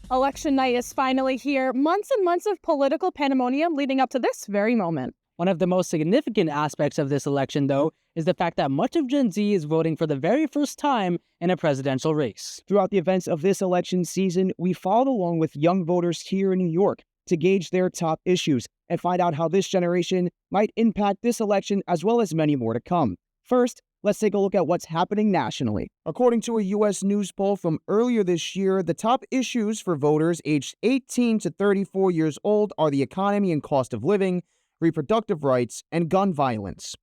Election night is finally here. Months and months of political pandemonium leading up to this very moment. One of the most significant aspects of this election, though, is the fact that much of Gen Z is voting for the very first time in a presidential race. Throughout the events of this election season, we followed along with young voters here in New York to gauge their top issues and find out how this generation might impact this election as well as many more to come. First, let's take a look at what's happening nationally. According to a U.S. News poll from earlier this year, the top issues for voters aged 18 to 34 years old are the economy and cost of living, reproductive rights, and gun violence.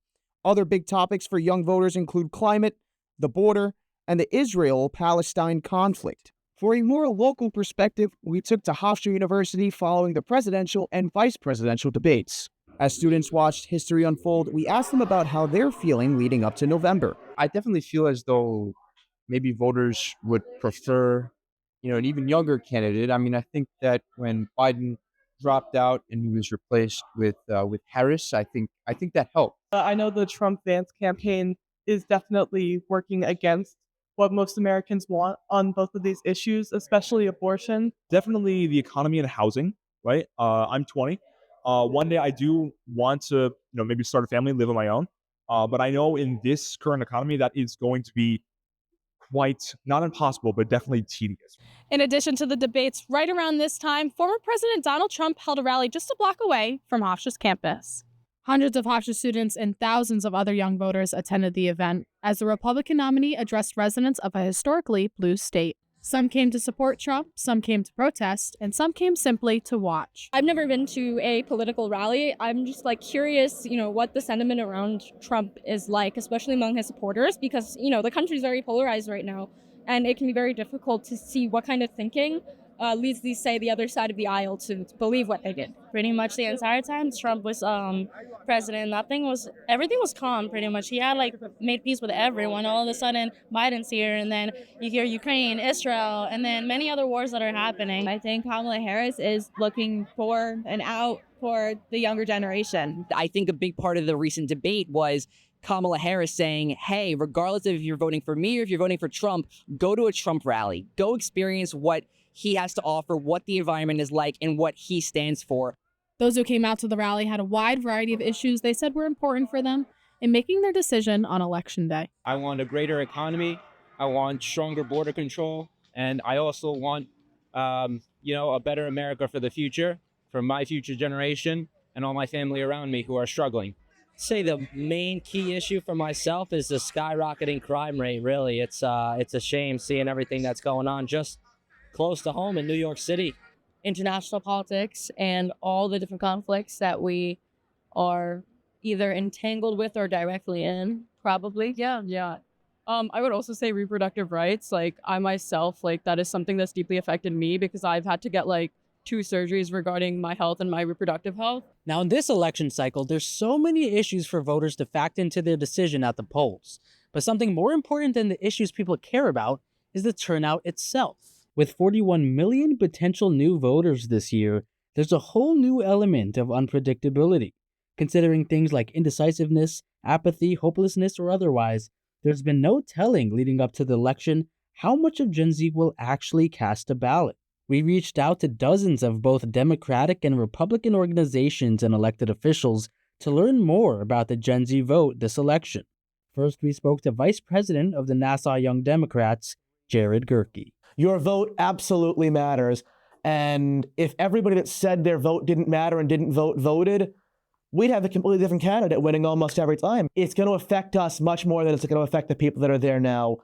Other big topics for young voters include climate, the border, and the Israel-Palestine conflict. For a more local perspective, we took to Hofstra University following the presidential and vice presidential debates. As students watched history unfold, we asked them about how they're feeling leading up to November. I definitely feel as though maybe voters would prefer, an even younger candidate. I mean, I think that when Biden dropped out and he was replaced with Harris, I think that helped. I know the Trump-Vance campaign is definitely working against what most Americans want on both of these issues, especially abortion. Definitely the economy and housing, right? I'm 20. One day I do want to, maybe start a family, live on my own. But I know in this current economy that is going to be quite, not impossible, but definitely tedious. In addition to the debates, right around this time, former President Donald Trump held a rally just a block away from Hofstra's campus. Hundreds of Hofstra students and thousands of other young voters attended the event as the Republican nominee addressed residents of a historically blue state. Some came to support Trump, some came to protest, and some came simply to watch. I've never been to a political rally. I'm just curious, what the sentiment around Trump is like, especially among his supporters, because, the country's very polarized right now, and it can be very difficult to see what kind of thinking leads the other side of the aisle to believe what they did. Pretty much the entire time Trump was president, everything was calm pretty much. He had made peace with everyone. All of a sudden Biden's here, and then you hear Ukraine, Israel, and then many other wars that are happening. I think Kamala Harris is looking for an out for the younger generation. I think a big part of the recent debate was Kamala Harris saying, hey, regardless of if you're voting for me or if you're voting for Trump, go to a Trump rally. Go experience what he has to offer, what the environment is like, and what he stands for. Those who came out to the rally had a wide variety of issues they said were important for them in making their decision on Election Day. I want a greater economy. I want stronger border control. And I also want, a better America for the future, for my future generation and all my family around me who are struggling. Say the main key issue for myself is the skyrocketing crime rate. Really, it's a shame seeing everything that's going on just close to home in New York City. International politics and all the different conflicts that we are either entangled with or directly in, probably. Yeah. I would also say reproductive rights. I myself, that is something that's deeply affected me because I've had to get 2 surgeries regarding my health and my reproductive health. Now, in this election cycle, there's so many issues for voters to factor into their decision at the polls. But something more important than the issues people care about is the turnout itself. With 41 million potential new voters this year, there's a whole new element of unpredictability. Considering things like indecisiveness, apathy, hopelessness, or otherwise, there's been no telling leading up to the election how much of Gen Z will actually cast a ballot. We reached out to dozens of both Democratic and Republican organizations and elected officials to learn more about the Gen Z vote this election. First, we spoke to Vice President of the Nassau Young Democrats, Jared Gerke. Your vote absolutely matters. And if everybody that said their vote didn't matter and didn't vote voted, we'd have a completely different candidate winning almost every time. It's going to affect us much more than it's going to affect the people that are there now.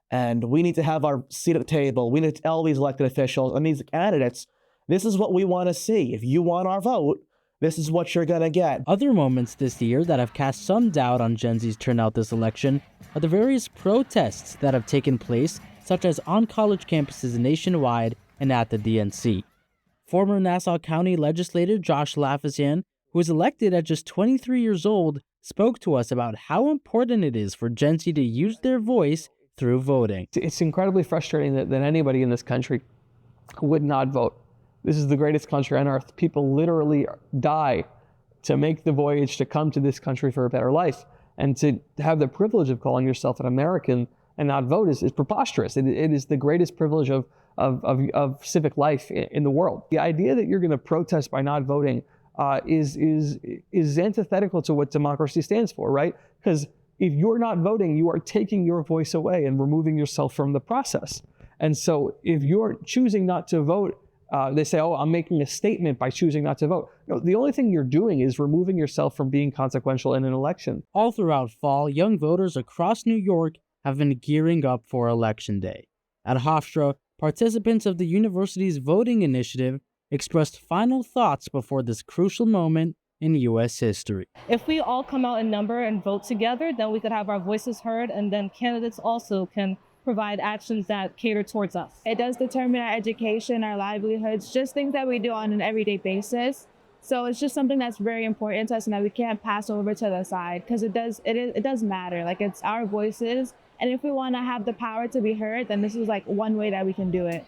And we need to have our seat at the table. We need to tell these elected officials and these candidates, this is what we want to see. If you want our vote, this is what you're going to get. Other moments this year that have cast some doubt on Gen Z's turnout this election are the various protests that have taken place, such as on college campuses nationwide and at the DNC. Former Nassau County legislator Josh Lafazan, who was elected at just 23 years old, spoke to us about how important it is for Gen Z to use their voice through voting. It's incredibly frustrating that anybody in this country would not vote. This is the greatest country on earth. People literally die to make the voyage to come to this country for a better life. And to have the privilege of calling yourself an American and not vote is preposterous. It is the greatest privilege of of civic life in the world. The idea that you're going to protest by not voting is antithetical to what democracy stands for, right? Because if you're not voting, you are taking your voice away and removing yourself from the process. And so if you're choosing not to vote, they say, oh, I'm making a statement by choosing not to vote. No, the only thing you're doing is removing yourself from being consequential in an election. All throughout fall, young voters across New York have been gearing up for Election Day. At Hofstra, participants of the university's voting initiative expressed final thoughts before this crucial moment in U.S. history. If we all come out in number and vote together, then we could have our voices heard, and then candidates also can provide actions that cater towards us. It does determine our education, our livelihoods, just things that we do on an everyday basis. So it's just something that's very important to us and that we can't pass over to the side, because it does matter. Like, it's our voices, and if we want to have the power to be heard, then this is like one way that we can do it.